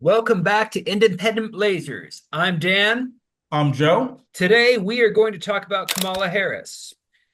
Welcome back to Independent Blazers. I'm Dan. I'm Joe. Today we are going to talk about Kamala Harris,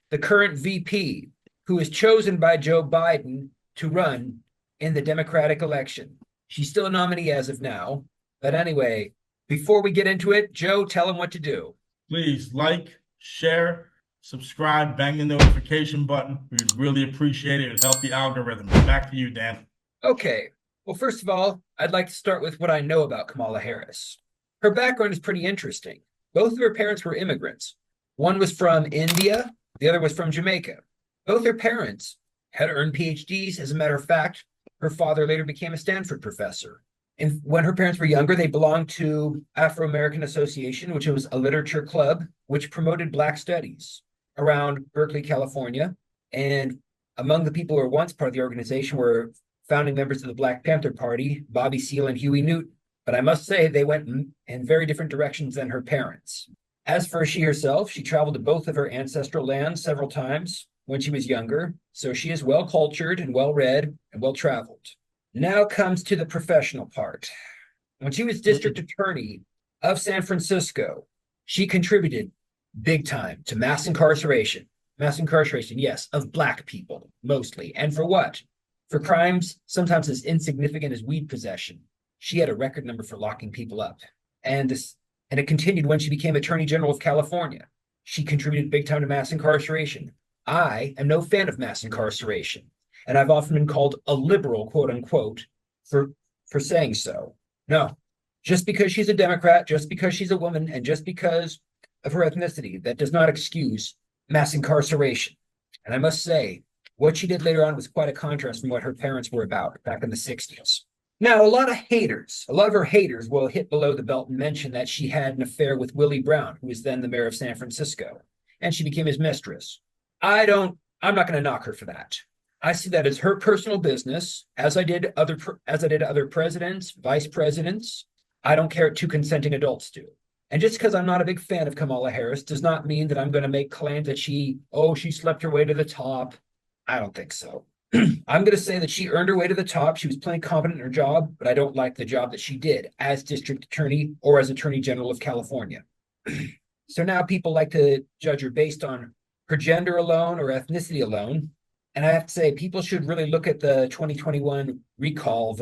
the current VP, who was chosen by Joe Biden to run in the Democratic election. She's still a nominee as of now. But anyway, before we get into it, Joe, tell him what to do. Please like, share, subscribe, bang the notification button. We'd really appreciate it. It'd help the algorithm. Back to you, Dan. Okay. Well, first of all, I'd like to start with what I know about Kamala Harris. Her background is pretty interesting. Both of her parents were immigrants. One was from India, the other was from Jamaica. Both her parents had earned PhDs. As a matter of fact, her father later became a Stanford professor. And when her parents were younger, they belonged to Afro-American Association, which was a literature club which promoted Black studies around Berkeley, California. And among the people who were once part of the organization were founding members of the Black Panther Party, Bobby Seale and Huey Newton. But I must say they went in very different directions than her parents. As for she herself, she traveled to both of her ancestral lands several times when she was younger, so she is well cultured and well read and well traveled. Now comes to the professional part. When she was district attorney of San Francisco, she contributed big time to mass incarceration. Mass incarceration, yes, of Black people mostly. And for what? For crimes sometimes as insignificant as weed possession. She had a record number for locking people up. And it continued when she became Attorney General of California. She contributed big time to mass incarceration. I am no fan of mass incarceration, and I've often been called a liberal, quote unquote, for saying so. No, just because she's a Democrat, just because she's a woman, and just because of her ethnicity, that does not excuse mass incarceration. And I must say, what she did later on was quite a contrast from what her parents were about back in the 60s. Now, a lot of her haters will hit below the belt and mention that she had an affair with Willie Brown, who was then the mayor of San Francisco, and she became his mistress. I'm not going to knock her for that. I see that as her personal business, as I did other presidents, vice presidents. I don't care what two consenting adults do. And just because I'm not a big fan of Kamala Harris does not mean that I'm going to make claims that she slept her way to the top. I don't think so. I'm going to say that she earned her way to the top. She was plenty competent in her job, but I don't like the job that she did as district attorney or as attorney general of California. So now people like to judge her based on her gender alone or ethnicity alone. And I have to say, people should really look at the 2021 the recall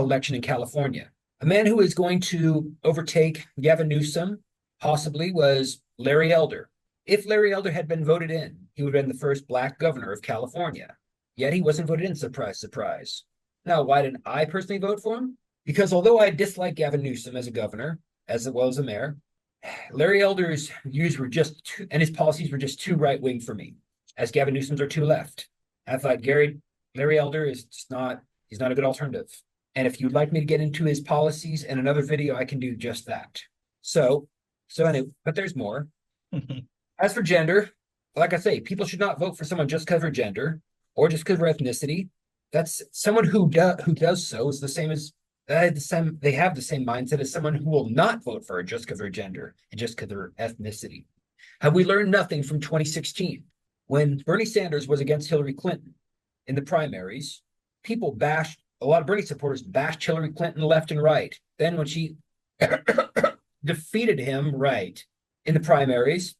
election in California. A man who is going to overtake Gavin Newsom possibly was Larry Elder. If Larry Elder had been voted in, he would have been the first Black governor of California. Yet he wasn't voted in, surprise, surprise. Now, why didn't I personally vote for him? Because although I dislike Gavin Newsom as a governor, as well as a mayor, Larry Elder's views were and his policies were just too right wing for me, as Gavin Newsom's are too left. I thought Larry Elder is he's not a good alternative. And if you'd like me to get into his policies in another video, I can do just that. So anyway, but there's more. As for gender, like I say, people should not vote for someone just because of her gender or just because of her ethnicity. That's someone who does so is the same as they have the same mindset as someone who will not vote for her just because of her gender and just because of her ethnicity. Have we learned nothing from 2016 when Bernie Sanders was against Hillary Clinton in the primaries? A lot of Bernie supporters bashed Hillary Clinton left and right. Then when she defeated him right in the primaries,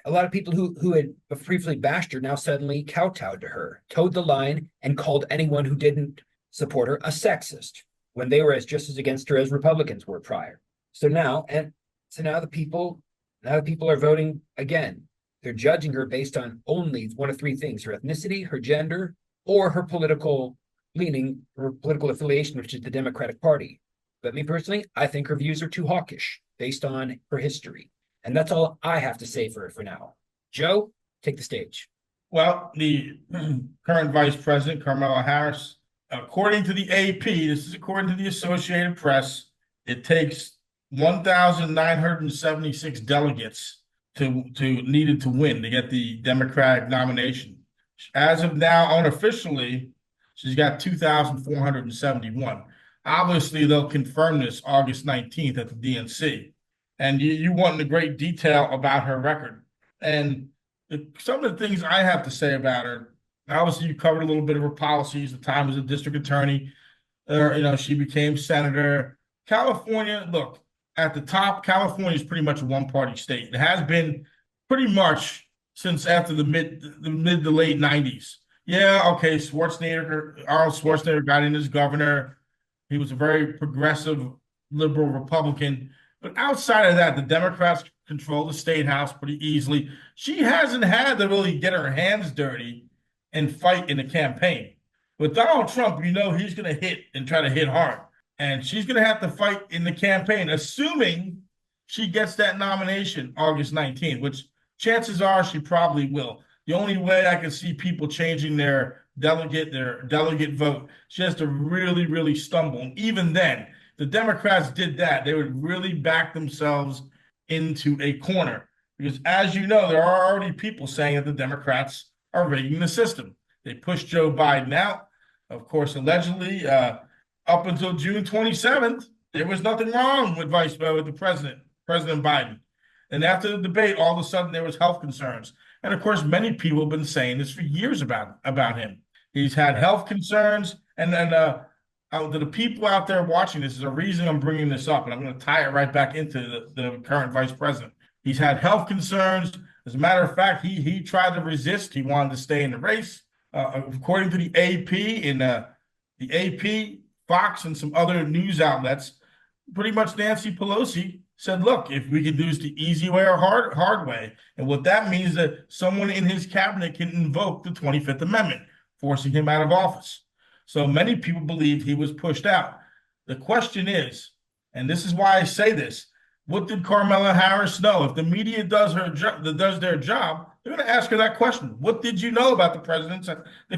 a lot of people who had briefly bashed her now suddenly kowtowed to her, towed the line, and called anyone who didn't support her a sexist when they were just as against her as Republicans were prior. So now the people are voting again. They're judging her based on only one of three things: her ethnicity, her gender, or her political leaning, her political affiliation, which is the Democratic Party. But me personally, I think her views are too hawkish based on her history. And that's all I have to say for now. Joe, take the stage. Well, the current vice president, Kamala Harris, according to the AP, this is according to the Associated Press, it takes 1,976 delegates to needed to win to get the Democratic nomination. As of now, unofficially, she's got 2,471. Obviously, they'll confirm this August 19th at the DNC. And you want in great detail about her record. And some of the things I have to say about her, obviously you covered a little bit of her policies, the time as a district attorney, she became senator, California, look, at the top, California is pretty much a one-party state. It has been pretty much since after the mid to late 90s. Yeah, okay, Arnold Schwarzenegger got in as governor. He was a very progressive liberal Republican. But outside of that, the Democrats control the state house pretty easily. She hasn't had to really get her hands dirty and fight in the campaign. With Donald Trump, he's going to hit and try to hit hard. And she's going to have to fight in the campaign, assuming she gets that nomination August 19th, which chances are she probably will. The only way I can see people changing their delegate vote, she has to really, really stumble. And even then, the Democrats did that. They would really back themselves into a corner. Because as you know, there are already people saying that the Democrats are rigging the system. They pushed Joe Biden out. Of course, allegedly, up until June 27th, there was nothing wrong with the President Biden. And after the debate, all of a sudden there was health concerns. And of course, many people have been saying this for years about him. He's had health concerns, and then the people out there watching this is a reason I'm bringing this up, and I'm going to tie it right back into the current vice president. He's had health concerns. As a matter of fact, he tried to resist. He wanted to stay in the race. According to the AP the AP, Fox, and some other news outlets, pretty much Nancy Pelosi said, look, if we can do this the easy way or hard way. And what that means is that someone in his cabinet can invoke the 25th Amendment, forcing him out of office. So many people believe he was pushed out. The question is, and this is why I say this, what did Kamala Harris know? If the media does their job, they're going to ask her that question. What did you know about the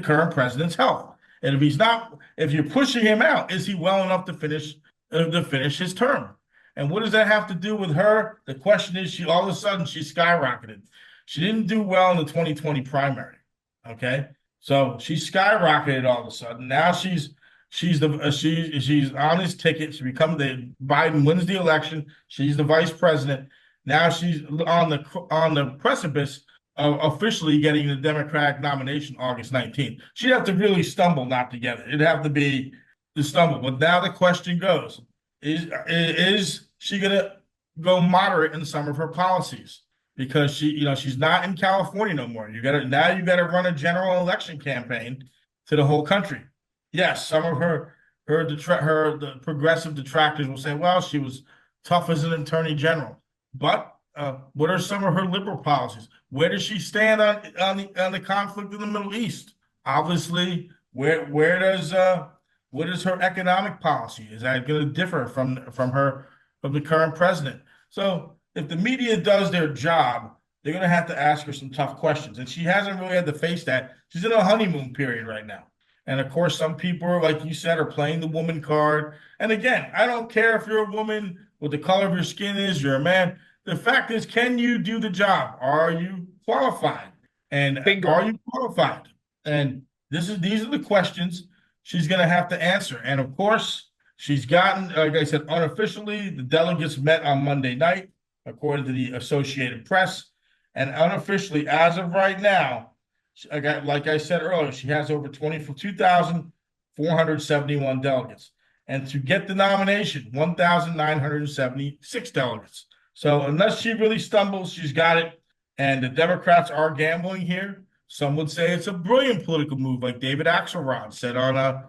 current president's health? And if you're pushing him out, is he well enough to finish his term? And what does that have to do with her? The question is, all of a sudden she skyrocketed. She didn't do well in the 2020 primary. Okay, so she skyrocketed all of a sudden. Now she's on his ticket. Biden wins the election. She's the vice president. Now she's on the precipice of officially getting the Democratic nomination August 19th. She'd have to really stumble not to get it. It'd have to be the stumble. But now the question goes: Is she going to go moderate in some of her policies? Because she's not in California no more. You got to run a general election campaign to the whole country. Yes, some of the progressive detractors will say, well, she was tough as an attorney general. But what are some of her liberal policies? Where does she stand on the conflict in the Middle East? Obviously, what is her economic policy? Is that going to differ from the current president? So if the media does their job, they're going to have to ask her some tough questions. And she hasn't really had to face that. She's in a honeymoon period right now. And of course, some people, like you said, are playing the woman card. And again, I don't care if you're a woman, what the color of your skin is, you're a man. The fact is, can you do the job? Are you qualified? And Bingo. are you qualified? And these are the questions she's going to have to answer. And of course, she's gotten, like I said, unofficially, the delegates met on Monday night, according to the Associated Press. And unofficially, as of right now, like I said earlier, she has over 2,471 delegates. And to get the nomination, 1,976 delegates. So unless she really stumbles, she's got it. And the Democrats are gambling here. Some would say it's a brilliant political move, like David Axelrod said on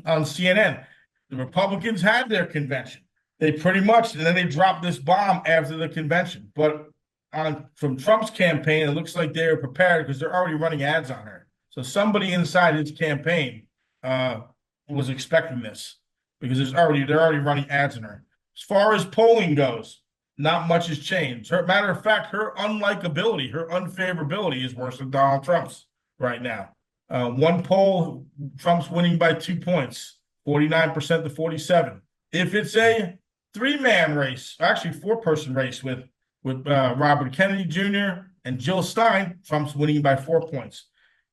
CNN. The Republicans had their convention. They pretty much, and then they dropped this bomb after the convention. But from Trump's campaign, it looks like they were prepared because they're already running ads on her. So somebody inside his campaign was expecting this because they're already running ads on her. As far as polling goes, not much has changed. Matter of fact, her unlikability, her unfavorability is worse than Donald Trump's right now. One poll, Trump's winning by 2 points, 49% to 47%. If it's a three-man race, actually four-person race with Robert Kennedy Jr. and Jill Stein, Trump's winning by 4 points.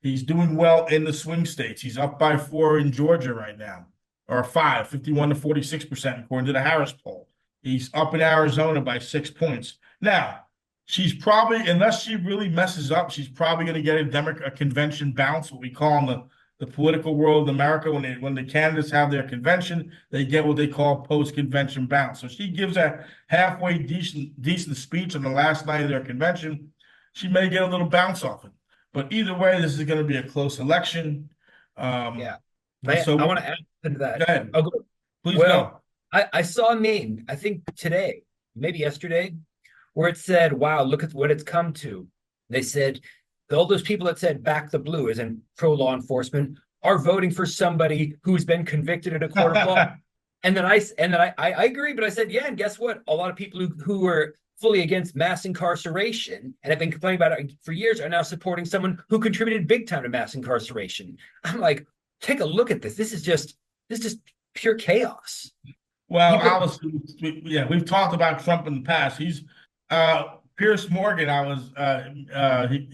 He's doing well in the swing states. He's up by 4 in Georgia right now, or 5, 51 to 46%, according to the Harris poll. He's up in Arizona by 6 points. Now, she's probably, unless she really messes up, she's probably going to get a convention bounce, what we call the political world in America, when the candidates have their convention, they get what they call post-convention bounce. So she gives a halfway decent speech on the last night of their convention. She may get a little bounce off it. But either way, this is going to be a close election. Yeah. So I want to add to go that. ahead. Oh, go. Please Well, go. I saw a meme, I think today, maybe yesterday, where it said, wow, look at what it's come to. They said, all those people that said back the blue, as in pro law enforcement, are voting for somebody who's been convicted in a court of law. And then I agree, but I said, yeah, and guess what? A lot of people who were fully against mass incarceration and have been complaining about it for years are now supporting someone who contributed big time to mass incarceration. I'm like, take a look at this. This is just pure chaos. Well, People, obviously, yeah, we've talked about Trump in the past. He's Pierce Morgan.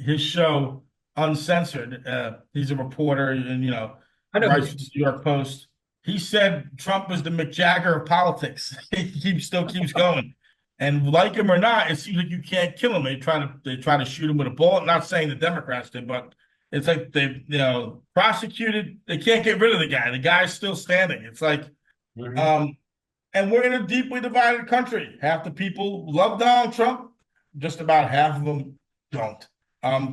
His show Uncensored. He's a reporter, and I know who writes it for the is. New York Post. He said Trump is the Mick Jagger of politics. Still keeps going, and like him or not, it seems like you can't kill him. They try to shoot him with a bullet. Not saying the Democrats did, but it's like they prosecuted. They can't get rid of the guy. The guy's still standing. It's like. Mhm. Um, and we're in a deeply divided country. Half the people love Donald Trump, just about half of them don't.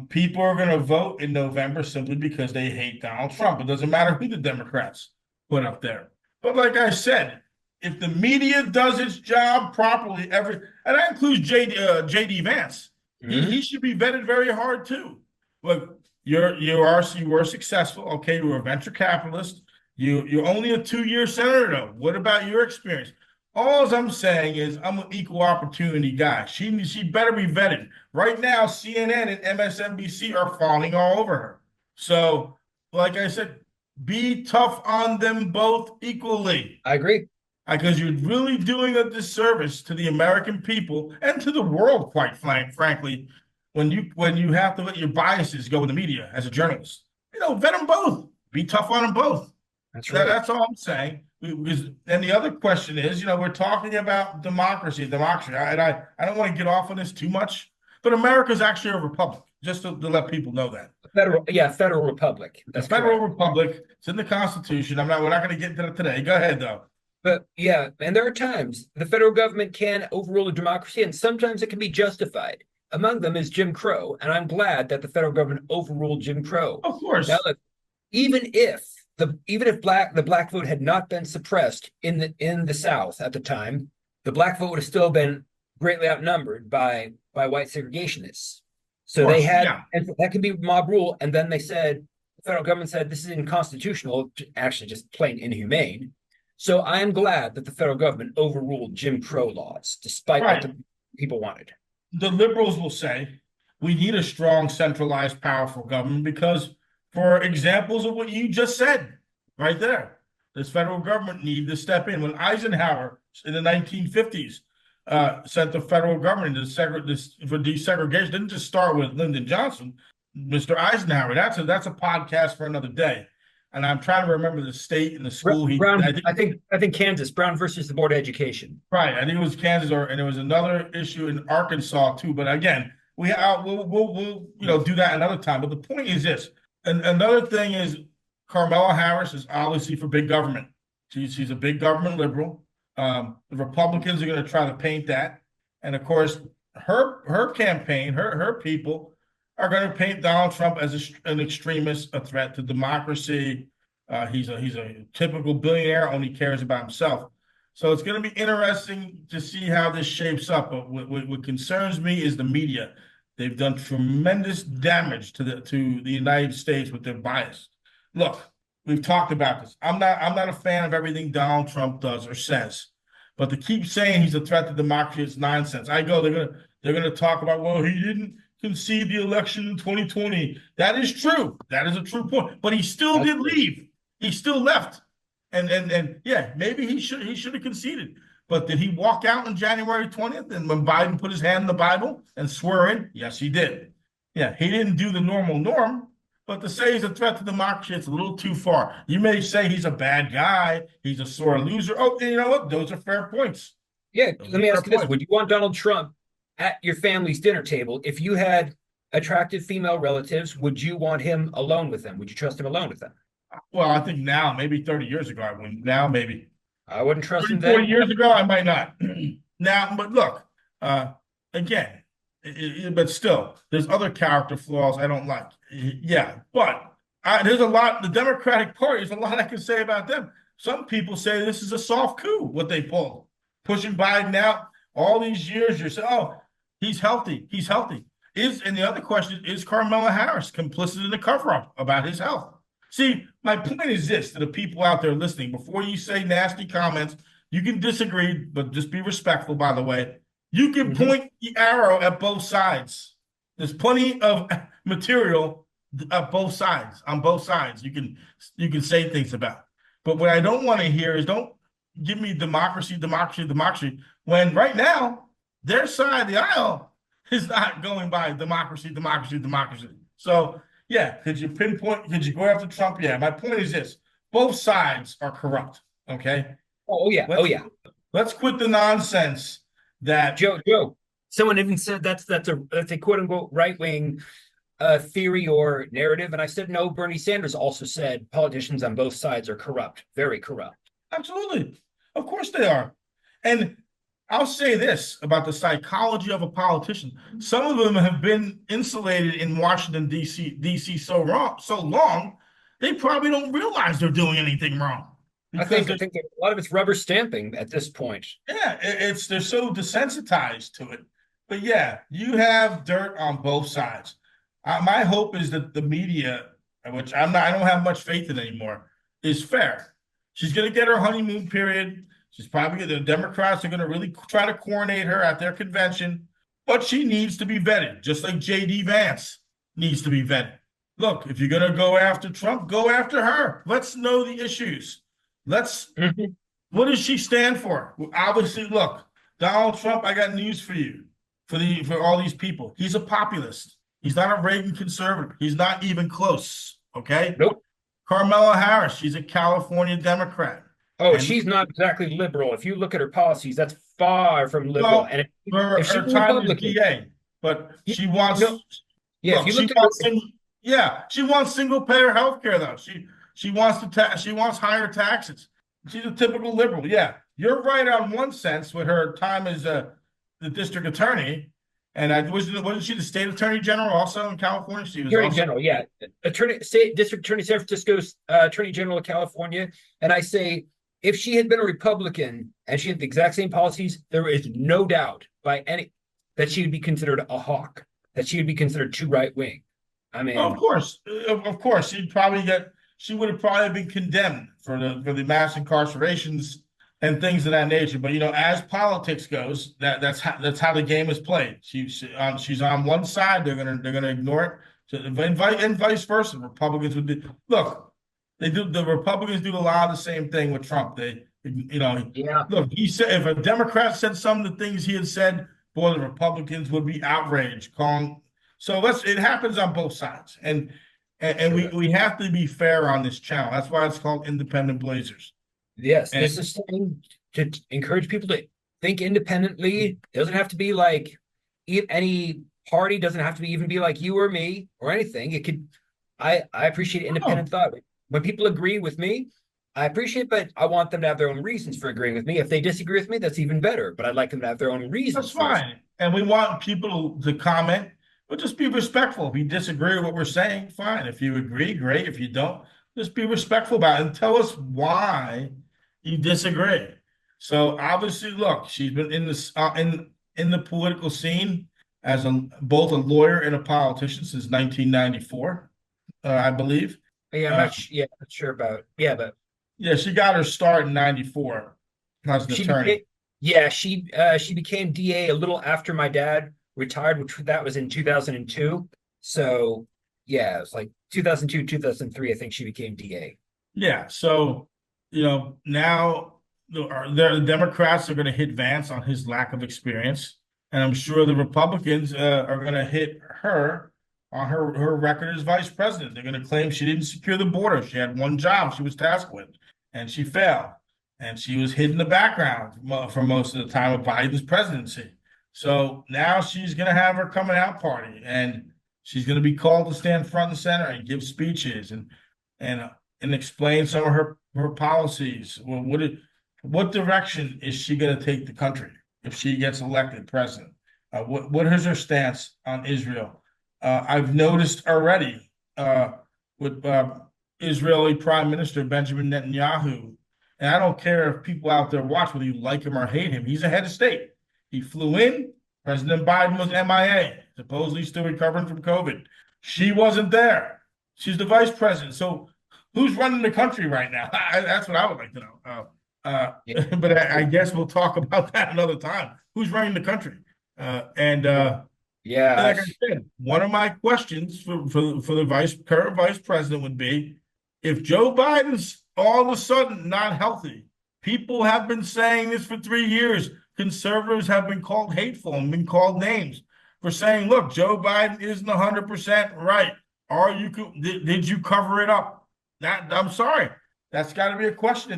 People are going to vote in November simply because they hate Donald Trump. It doesn't matter who the Democrats put up there. But like I said, if the media does its job properly, and that includes JD Vance, he Mhm. should be vetted very hard too. Look, you were successful. Okay, you were a venture capitalist. You're only a 2-year senator though. What about your experience? All I'm saying is I'm an equal opportunity guy. She better be vetted. Right now, CNN and MSNBC are falling all over her. So, like I said, be tough on them both equally. I agree. Because you're really doing a disservice to the American people and to the world, quite frankly, when you have to let your biases go in the media as a journalist. Vet them both. Be tough on them both. That's That, right. that's all I'm saying. And the other question is, we're talking about democracy, and I don't want to get off on this too much, but America's actually a republic, just to let people know that. Federal republic. The That's federal correct. republic, it's in the Constitution. We're not going to get into that today. Go ahead, though. But yeah, and there are times the federal government can overrule a democracy, and sometimes it can be justified. Among them is Jim Crow, and I'm glad that the federal government overruled Jim Crow. Of Now, course. look, even if the black vote had not been suppressed in the South at the time, the black vote would have still been greatly outnumbered by white segregationists. Of So they course. had, Yeah. and that can be mob rule. And then the federal government said this is unconstitutional, actually just plain inhumane. So I am glad that the federal government overruled Jim Crow laws, despite what Right. the people wanted. The liberals will say we need a strong, centralized, powerful government because, for examples of what you just said, right there, this federal government need to step in. When Eisenhower in the 1950s sent the federal government for desegregation, didn't just start with Lyndon Johnson, Mr. Eisenhower. That's a podcast for another day. And I'm trying to remember the state and the school I Brown, think. I think Kansas, Brown versus the Board of Education. Right. I think it was Kansas, and there was another issue in Arkansas too. But again, we'll do that another time. But the point is this, and another thing is Kamala Harris is obviously for big government. She's a big government liberal. The Republicans are going to try to paint that, and of course, her campaign, her people are going to paint Donald Trump as an extremist, a threat to democracy. He's a typical billionaire, only cares about himself. So it's going to be interesting to see how this shapes up. But what concerns me is the media. They've done tremendous damage to the United States with their bias. Look, we've talked about this. I'm not a fan of everything Donald Trump does or says, but to keep saying he's a threat to democracy is nonsense. They're gonna talk about, well, he didn't concede the election in 2020. That is true. That is a true point. But he still That's did true. leave. He still left. And yeah, maybe he should have conceded. But did he walk out on January 20th and when Biden put his hand in the Bible and swear in? Yes, he did. Yeah, he didn't do the normal norm, but to say he's a threat to democracy, it's a little too far. You may say he's a bad guy, he's a sore loser. Oh, you know what? Those are fair points. Yeah, Those let are me fair ask you this. points. Would you want Donald Trump at your family's dinner table if you had attractive female relatives? Would you want him alone with them? Would you trust him alone with them? Well, I think now, maybe 30 years ago, I wouldn't. Now, maybe I wouldn't trust 30, him 40 then. years ago, I might not. Now, but look, again, but still, there's other character flaws I don't like. Yeah, but there's a lot, the Democratic Party, there's a lot I can say about them. Some people say this is a soft coup, what they pulled, pushing Biden out all these years. You're saying, oh, he's healthy. He's healthy. And the other question is Kamala Harris complicit in the cover up about his health? See, my point is this to the people out there listening, before you say nasty comments, you can disagree, but just be respectful, by the way. You can Mhm. point the arrow at both sides. There's plenty of material at both sides, on both sides. You can say things about. But what I don't want to hear is don't give me democracy, democracy, democracy, when right now their side of the aisle is not going by democracy, democracy, democracy. So yeah, could you pinpoint? Could you go after Trump? Yeah, my point is this: both sides are corrupt. Okay, Oh yeah, oh let's yeah. let's quit the nonsense that. Joe. Someone even said that's a quote unquote right wing theory or narrative, and I said no. Bernie Sanders also said politicians on both sides are corrupt, very corrupt. Absolutely, of course they are, and I'll say this about the psychology of a politician: some of them have been insulated in Washington D.C. so long, they probably don't realize they're doing anything wrong I because think I they're think a lot of it's rubber stamping at this point. yeah, it's they're so desensitized to it. But yeah, you have dirt on both sides. My hope is that the media, which I don't have much faith in anymore, is fair. She's going to get her honeymoon period. She's probably the Democrats are going to really try to coronate her at their convention, but she needs to be vetted, just like J.D. Vance needs to be vetted. Look, if you're going to go after Trump, go after her. Let's know the issues. Let's Mhm. what does she stand for? Well, obviously, look, Donald Trump, I got news for you, for all these people. He's a populist. He's not a Reagan conservative. He's not even close. Okay. Nope. Kamala Harris, she's a California Democrat. Oh, And she's not exactly liberal. If you look at her policies, that's far from liberal. well, And if she her were time as Republican, DA, but you, she no, wants yeah, if look, you she looked at her, wants yeah, she wants single payer health care though. She wants higher taxes. She's a typical liberal. Yeah, you're right on one sense with her time as the district attorney, and I wasn't she the state attorney general also in California? She was Attorney also General, yeah, District Attorney, San Francisco's Attorney General of California, and I say if she had been a Republican and she had the exact same policies, there is no doubt by any that she would be considered a hawk, that she would be considered too right wing. I of mean, course, of course, she would have probably been condemned for the mass incarcerations and things of that nature. But as politics goes, that's how the game is played. She's on one side, they're gonna ignore it. So, and vice versa. Republicans would do look, the Republicans do a lot of the same thing with Trump. yeah, Look, he said if a Democrat said some of the things he had said, boy, the Republicans would be outraged, calling so it happens on both sides. And we sure. we have to be fair on this channel. That's why it's called Independent Blazers. Yes, And this is something to encourage people to think independently. It doesn't have to be like any party doesn't have to be even be like you or me or anything. It could. I appreciate independent oh, thought. When people agree with me, I appreciate, but I want them to have their own reasons for agreeing with me. If they disagree with me, that's even better. But I'd like them to have their own that's reasons for this. fine. And we want people to comment, but just be respectful. If you disagree with what we're saying, fine. If you agree, great. If you don't, just be respectful about it and tell us why you disagree. So obviously, look, she's been in the political scene as both a lawyer and a politician since 1994, I believe. Yeah, Uh, I'm not sure about. Yeah, but yeah, she got her start in '94 as an she attorney. became. Yeah, she became DA a little after my dad retired, which that was in 2002. So yeah, it was like 2002, 2003. I think she became DA. Yeah, so now the Democrats are going to hit Vance on his lack of experience, and I'm sure the Republicans are going to hit her on her record as vice president. They're going to claim she didn't secure the border. She had one job she was tasked with, and she failed, and she was hid in the background for most of the time of Biden's presidency. So now she's going to have her coming out party, and she's going to be called to stand front and center and give speeches and and explain some of her policies. Well, what direction is she going to take the country if she gets elected president? What is her stance on Israel? I've noticed already with Israeli Prime Minister Benjamin Netanyahu, and I don't care if people out there watch whether you like him or hate him. He's a head of state. He flew in. President Biden was MIA, supposedly still recovering from COVID. She wasn't there. She's the vice president. So who's running the country right now? That's what I would like to know. Yeah. But I guess we'll talk about that another time. Who's running the country? And Yeah. like I said, one of my questions for the current vice president would be, if Joe Biden's all of a sudden not healthy, people have been saying this for 3 years. Conservatives have been called hateful and been called names for saying, look, Joe Biden isn't 100% right. Did you cover it up? I'm sorry. That's got to be a question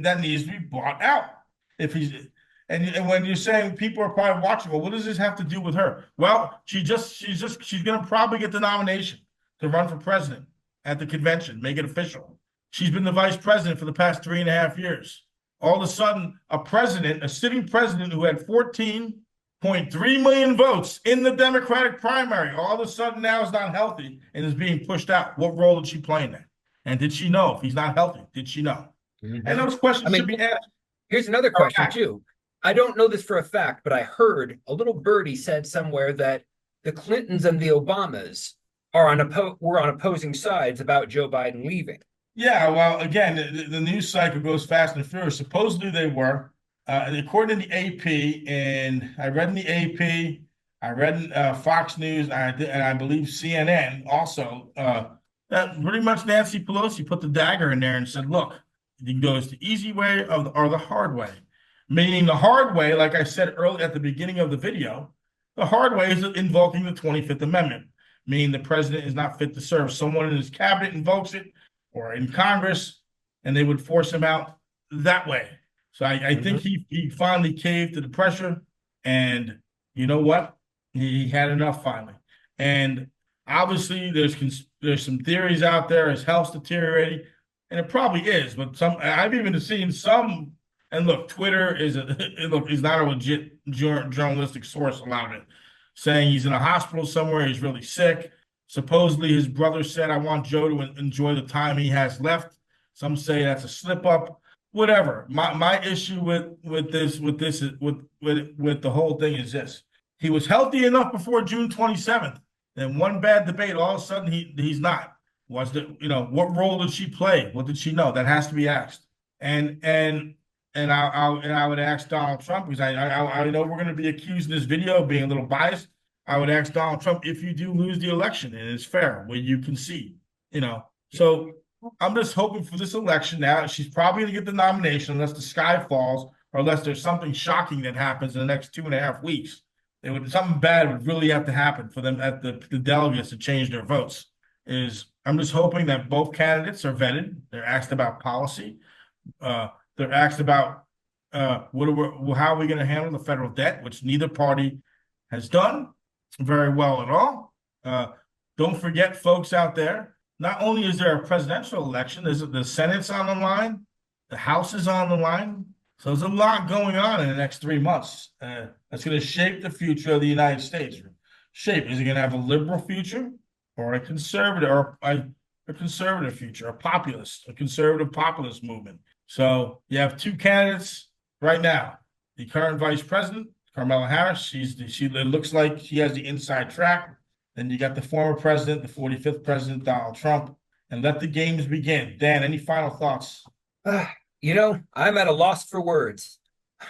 that needs to be brought out. If he's and when you're saying people are probably watching, well, what does this have to do with her? Well, she's going to probably get the nomination to run for president at the convention, make it official. She's been the vice president for the past 3.5 years. All of a sudden, a sitting president who had 14.3 million votes in the Democratic primary, all of a sudden now is not healthy and is being pushed out. What role did she play in that? And did she know if he's not healthy? Did she know? Mhm. And those I questions should mean, be asked. here's another question too. I don't know this for a fact, but I heard a little birdie said somewhere that the Clintons and the Obamas were on opposing sides about Joe Biden leaving. Yeah, well, again, the news cycle goes fast and furious. Supposedly they were, according to the AP, and I read in the AP, I read in Fox News, and I believe CNN also, that pretty much Nancy Pelosi put the dagger in there and said, look, you can go the easy way or the hard way. Meaning the hard way, like I said earlier at the beginning of the video, the hard way is invoking the 25th Amendment, meaning the president is not fit to serve. Someone in his cabinet invokes it, or in Congress, and they would force him out that way. So I think he finally caved to the pressure, and you know what? He had enough finally. And obviously, there's some theories out there his health's deteriorating, and it probably is. But I've even seen some. And look, Twitter is not a legit journalistic source. A lot of it saying he's in a hospital somewhere, he's really sick. Supposedly, his brother said, "I want Joe to enjoy the time he has left." Some say that's a slip up. Whatever. My issue with the whole thing is this: he was healthy enough before June 27th. Then one bad debate, all of a sudden he's not. What role did she play? What did she know? That has to be asked. And I would ask Donald Trump, because I know we're going to be accused in this video of being a little biased. I would ask Donald Trump, if you do lose the election and it's fair, will you concede? So I'm just hoping for this election now. She's probably going to get the nomination unless the sky falls or unless there's something shocking that happens in the next 2.5 weeks. Something bad would really have to happen for them at the delegates to change their votes. I'm just hoping that both candidates are vetted. They're asked about policy. They're asked about how are we going to handle the federal debt, which neither party has done very well at all. Don't forget, folks out there, not only is there a presidential election, the Senate's on the line, the House is on the line. So there's a lot going on in the next 3 months that's going to shape the future of the United States. Is it going to have a liberal future or a conservative future, a conservative populist movement? So you have two candidates right now. The current vice president, Kamala Harris, it looks like she has the inside track. Then you got the former president, the 45th president, Donald Trump, and let the games begin. Dan, any final thoughts? I'm at a loss for words.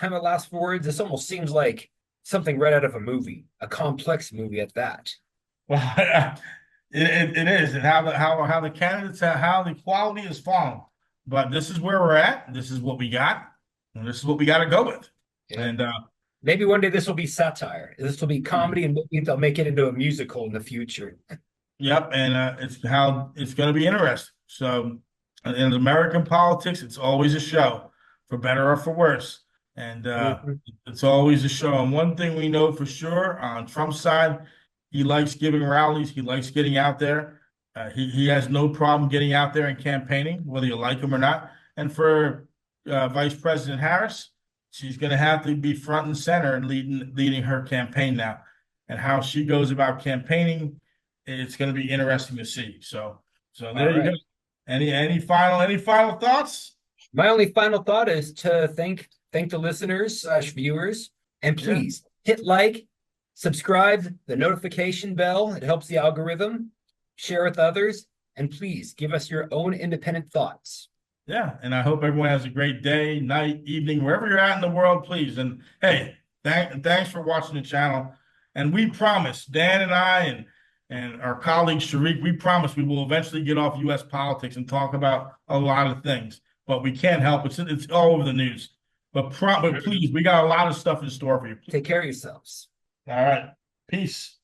I'm at a loss for words. This almost seems like something right out of a movie, a complex movie at that. Well, it is, and how the candidates, how the quality is fallen. But this is where we're at. This is what we got, and this is what we got to go with. Yeah. And maybe one day this will be satire. This will be comedy, and maybe they'll make it into a musical in the future. Yep, and it's going to be interesting. So, in American politics, it's always a show, for better or for worse, and it's always a show. And one thing we know for sure on Trump's side, he likes giving rallies. He likes getting out there. He has no problem getting out there and campaigning, whether you like him or not. And for Vice President Harris, she's going to have to be front and center and leading her campaign now. And how she goes about campaigning, it's going to be interesting to see. So there you go. Any final thoughts? My only final thought is to thank the listeners / viewers, and please hit like, subscribe, the notification bell. It helps the algorithm. Share with others, and please give us your own independent thoughts. Yeah, and I hope everyone has a great day, night, evening, wherever you're at in the world, please. And hey, thanks for watching the channel. And we promise, Dan and I and our colleague Sharik, we promise we will eventually get off U.S. politics and talk about a lot of things. But we can't help it. It's all over the news. But please, we got a lot of stuff in store for you. Take care of yourselves. All right. Peace.